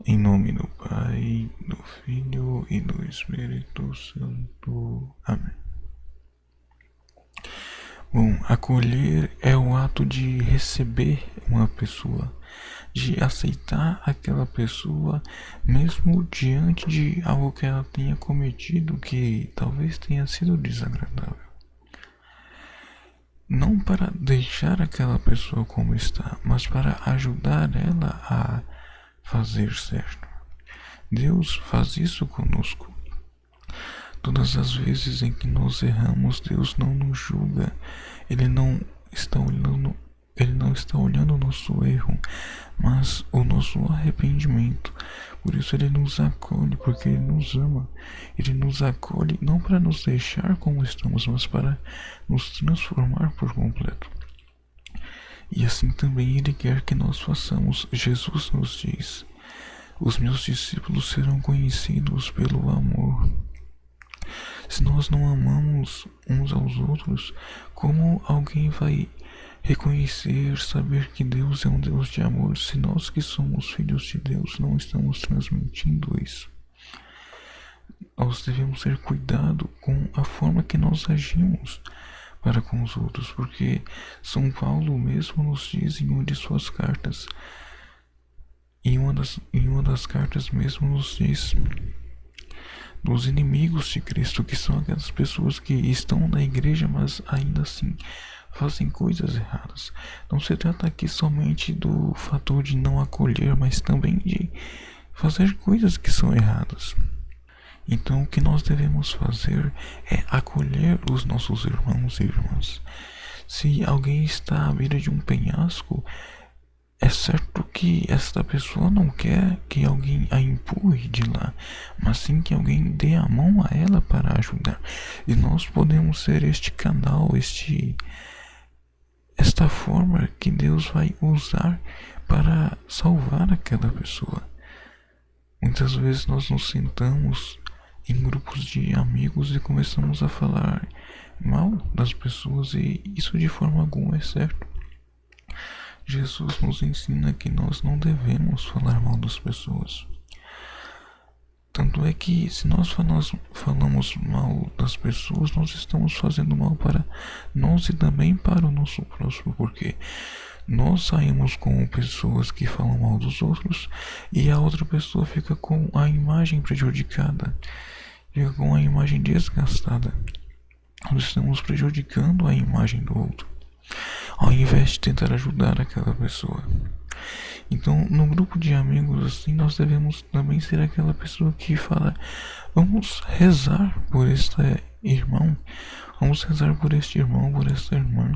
Em nome do Pai, do Filho e do Espírito Santo. Amém. Bom, acolher é o ato de receber uma pessoa, de aceitar aquela pessoa, mesmo diante de algo que ela tenha cometido que talvez tenha sido desagradável. Não para deixar aquela pessoa como está, mas para ajudar ela a fazer certo. Deus faz isso conosco. Todas as vezes em que nós erramos, Deus não nos julga. Ele não está olhando o nosso erro, mas o nosso arrependimento. Por isso ele nos acolhe, porque ele nos ama. Ele nos acolhe não para nos deixar como estamos, mas para nos transformar por completo. E assim também ele quer que nós façamos. Jesus nos diz: os meus discípulos serão conhecidos pelo amor. Se nós não amamos uns aos outros, como alguém vai reconhecer, saber que Deus é um Deus de amor, se nós que somos filhos de Deus não estamos transmitindo isso? Nós devemos ter cuidado com a forma que nós agimos para com os outros, porque São Paulo mesmo nos diz em uma de suas cartas, em uma das cartas mesmo nos diz dos inimigos de Cristo, que são aquelas pessoas que estão na igreja, mas ainda assim fazem coisas erradas. Não se trata aqui somente do fator de não acolher, mas também de fazer coisas que são erradas. Então, o que nós devemos fazer é acolher os nossos irmãos e irmãs. Se alguém está à beira de um penhasco, é certo que esta pessoa não quer que alguém a empurre de lá, mas sim que alguém dê a mão a ela para ajudar. E nós podemos ser este canal, esta forma que Deus vai usar para salvar aquela pessoa. Muitas vezes nós nos sentamos em grupos de amigos e começamos a falar mal das pessoas, e isso de forma alguma é certo. Jesus nos ensina que nós não devemos falar mal das pessoas. Tanto é que se nós falamos mal das pessoas, nós estamos fazendo mal para nós e também para o nosso próximo, porque nós saímos com pessoas que falam mal dos outros e a outra pessoa fica com a imagem prejudicada, fica com a imagem desgastada. Nós estamos prejudicando a imagem do outro, ao invés de tentar ajudar aquela pessoa. Então, no grupo de amigos assim, nós devemos também ser aquela pessoa que fala: vamos rezar por este irmão, vamos rezar por este irmão, por esta irmã.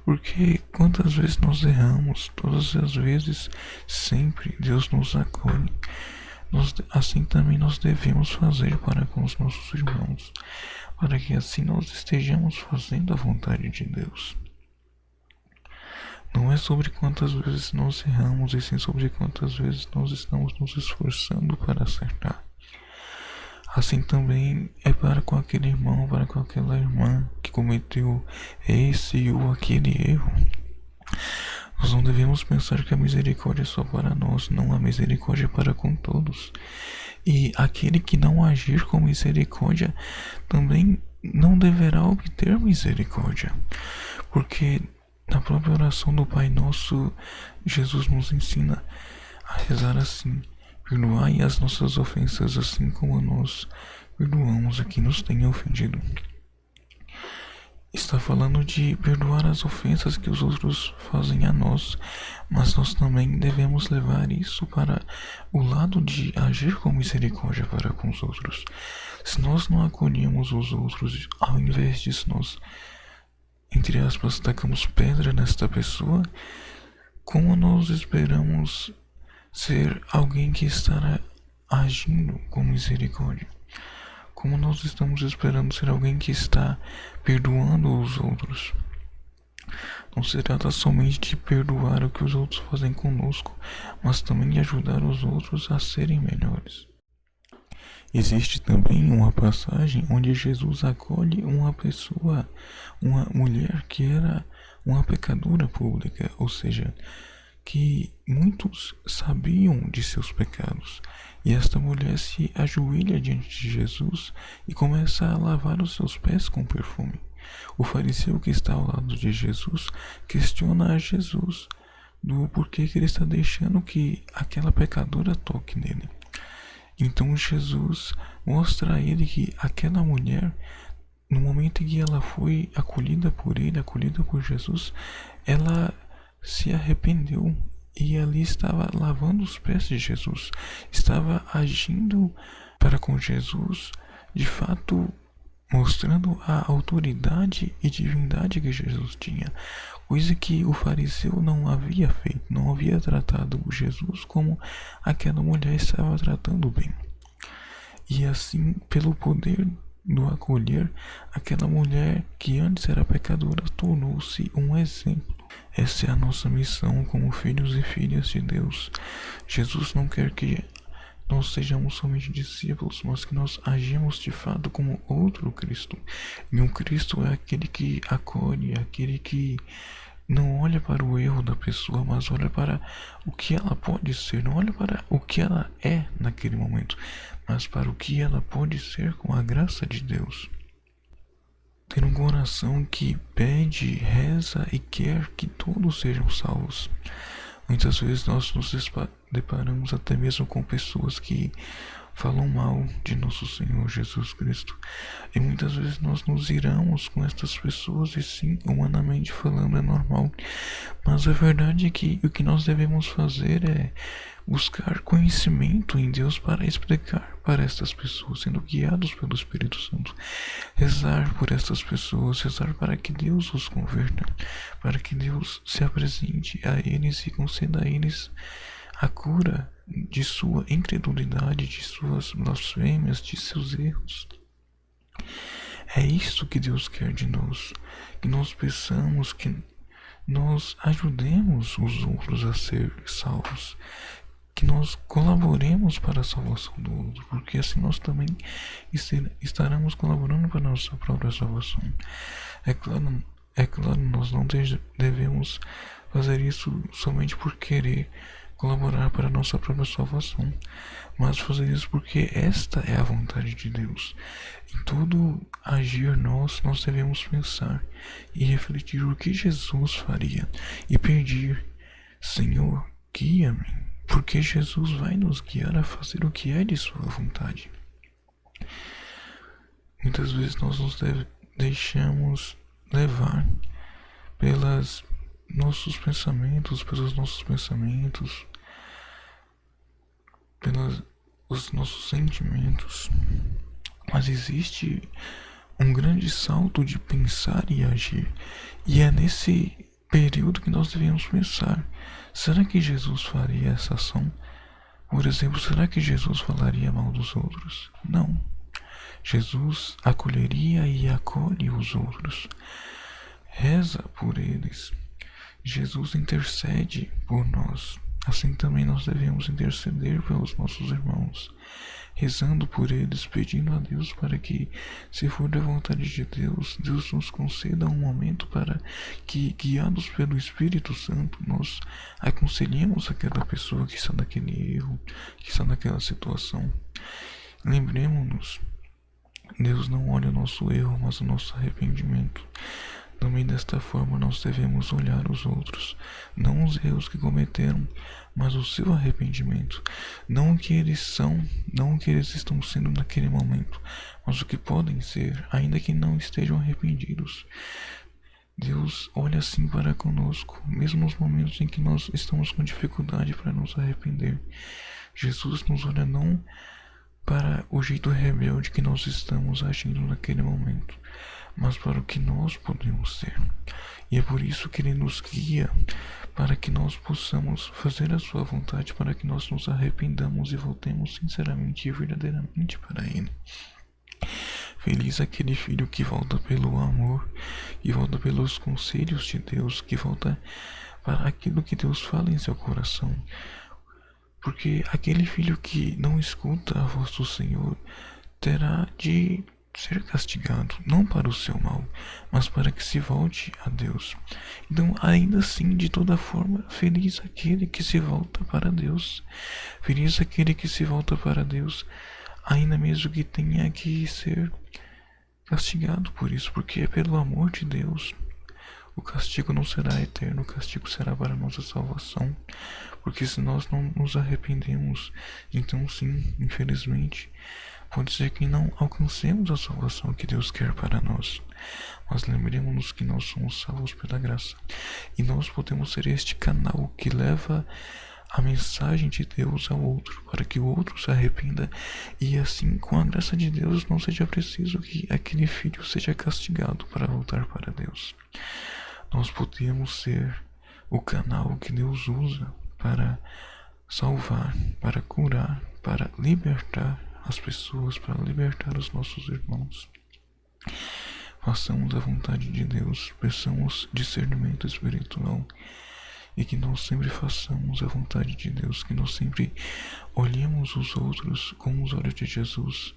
Porque quantas vezes nós erramos, todas as vezes, sempre Deus nos acolhe. Assim também nós devemos fazer para com os nossos irmãos, para que assim nós estejamos fazendo a vontade de Deus. Não é sobre quantas vezes nós erramos, e sim sobre quantas vezes nós estamos nos esforçando para acertar. Assim também é para com aquele irmão, para com aquela irmã que cometeu esse ou aquele erro. Nós não devemos pensar que a misericórdia é só para nós, não, a misericórdia é para com todos. E aquele que não agir com misericórdia também não deverá obter misericórdia, porque na própria oração do Pai Nosso, Jesus nos ensina a rezar assim: perdoai as nossas ofensas, assim como nós perdoamos a quem nos tenha ofendido. Está falando de perdoar as ofensas que os outros fazem a nós, mas nós também devemos levar isso para o lado de agir com misericórdia para com os outros. Se nós não acolhemos os outros, ao invés disso nós, entre aspas, tacamos pedra nesta pessoa, como nós esperamos ser alguém que estará agindo com misericórdia? Como nós estamos esperando ser alguém que está perdoando os outros? Não se trata somente de perdoar o que os outros fazem conosco, mas também de ajudar os outros a serem melhores. Existe também uma passagem onde Jesus acolhe uma pessoa, uma mulher que era uma pecadora pública, ou seja, que muitos sabiam de seus pecados. E esta mulher se ajoelha diante de Jesus e começa a lavar os seus pés com perfume. O fariseu que está ao lado de Jesus questiona a Jesus do porquê que ele está deixando que aquela pecadora toque nele. Então Jesus mostra a ele que aquela mulher, no momento em que ela foi acolhida por ele, acolhida por Jesus, ela se arrependeu e ali estava lavando os pés de Jesus, estava agindo para com Jesus, de fato mostrando a autoridade e divindade que Jesus tinha, coisa que o fariseu não havia feito, não havia tratado Jesus como aquela mulher estava tratando bem. E assim, pelo poder do acolher, aquela mulher que antes era pecadora tornou-se um exemplo. Essa é a nossa missão como filhos e filhas de Deus. Jesus não quer que nós sejamos somente discípulos, mas que nós agimos de fato como outro Cristo. E um Cristo é aquele que acolhe, aquele que não olha para o erro da pessoa, mas olha para o que ela pode ser, não olha para o que ela é naquele momento, mas para o que ela pode ser com a graça de Deus. Ter um coração que pede, reza e quer que todos sejam salvos. Muitas vezes nós nos deparamos até mesmo com pessoas que falam mal de nosso Senhor Jesus Cristo. E muitas vezes nós nos iramos com estas pessoas e sim, humanamente falando, é normal. Mas a verdade é que o que nós devemos fazer é buscar conhecimento em Deus para explicar para estas pessoas, sendo guiados pelo Espírito Santo. Rezar por estas pessoas, rezar para que Deus os converta, para que Deus se apresente a eles e conceda a eles a cura de sua incredulidade, de suas blasfêmias, de seus erros. É isso que Deus quer de nós, que nós peçamos, que nós ajudemos os outros a ser salvos, que nós colaboremos para a salvação do outro, porque assim nós também estaremos colaborando para a nossa própria salvação. É claro, nós não devemos fazer isso somente por querer colaborar para a nossa própria salvação, mas fazer isso porque esta é a vontade de Deus. Em todo agir nós devemos pensar e refletir o que Jesus faria e pedir: Senhor, guia-me, porque Jesus vai nos guiar a fazer o que é de sua vontade. Muitas vezes nós nos deixamos levar pelos nossos pensamentos, pelos nossos sentimentos. Mas existe um grande salto de pensar e agir, e é nesse período que nós devemos pensar: será que Jesus faria essa ação? Por exemplo, será que Jesus falaria mal dos outros? Não. Jesus acolheria e acolhe os outros, reza por eles. Jesus intercede por nós. Assim também nós devemos interceder pelos nossos irmãos, rezando por eles, pedindo a Deus para que, se for da vontade de Deus, Deus nos conceda um momento para que, guiados pelo Espírito Santo, nós aconselhemos aquela pessoa que está naquele erro, que está naquela situação. Lembremos-nos, Deus não olha o nosso erro, mas o nosso arrependimento. Também desta forma nós devemos olhar os outros, não os erros que cometeram, mas o seu arrependimento, não o que eles são, não o que eles estão sendo naquele momento, mas o que podem ser, ainda que não estejam arrependidos. Deus olha assim para conosco, mesmo nos momentos em que nós estamos com dificuldade para nos arrepender. Jesus nos olha não para o jeito rebelde que nós estamos agindo naquele momento, mas para o que nós podemos ser. E é por isso que Ele nos guia, para que nós possamos fazer a sua vontade, para que nós nos arrependamos e voltemos sinceramente e verdadeiramente para Ele. Feliz aquele filho que volta pelo amor, que volta pelos conselhos de Deus, que volta para aquilo que Deus fala em seu coração. Porque aquele filho que não escuta a voz do Senhor terá de ser castigado, não para o seu mal, mas para que se volte a Deus. Então, ainda assim, de toda forma, feliz aquele que se volta para Deus. Feliz aquele que se volta para Deus, ainda mesmo que tenha que ser castigado por isso, porque é pelo amor de Deus. O castigo não será eterno, o castigo será para a nossa salvação. Porque se nós não nos arrependemos, então sim, infelizmente, pode ser que não alcancemos a salvação que Deus quer para nós. Mas lembremos-nos que nós somos salvos pela graça. E nós podemos ser este canal que leva a mensagem de Deus ao outro, para que o outro se arrependa e assim, com a graça de Deus, não seja preciso que aquele filho seja castigado para voltar para Deus. Nós podemos ser o canal que Deus usa para salvar, para curar, para libertar as pessoas, para libertar os nossos irmãos. Façamos a vontade de Deus, peçamos discernimento espiritual e que nós sempre façamos a vontade de Deus, que nós sempre olhemos os outros com os olhos de Jesus,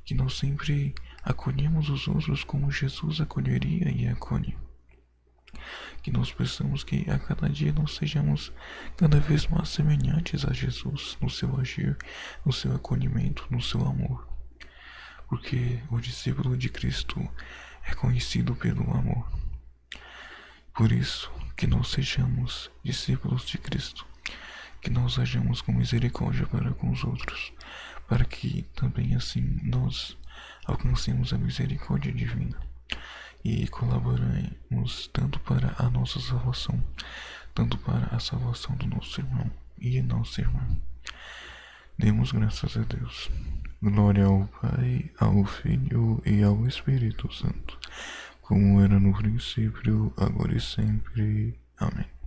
que nós sempre acolhemos os outros como Jesus acolheria e acolhe. Que nós pensamos que a cada dia nós sejamos cada vez mais semelhantes a Jesus no seu agir, no seu acolhimento, no seu amor. Porque o discípulo de Cristo é conhecido pelo amor. Por isso, que nós sejamos discípulos de Cristo, que nós hajamos com misericórdia para com os outros, para que também assim nós alcancemos a misericórdia divina e colaboremos tanto para a nossa salvação, tanto para a salvação do nosso irmão e nossa irmã. Demos graças a Deus. Glória ao Pai, ao Filho e ao Espírito Santo, como era no princípio, agora e sempre. Amém.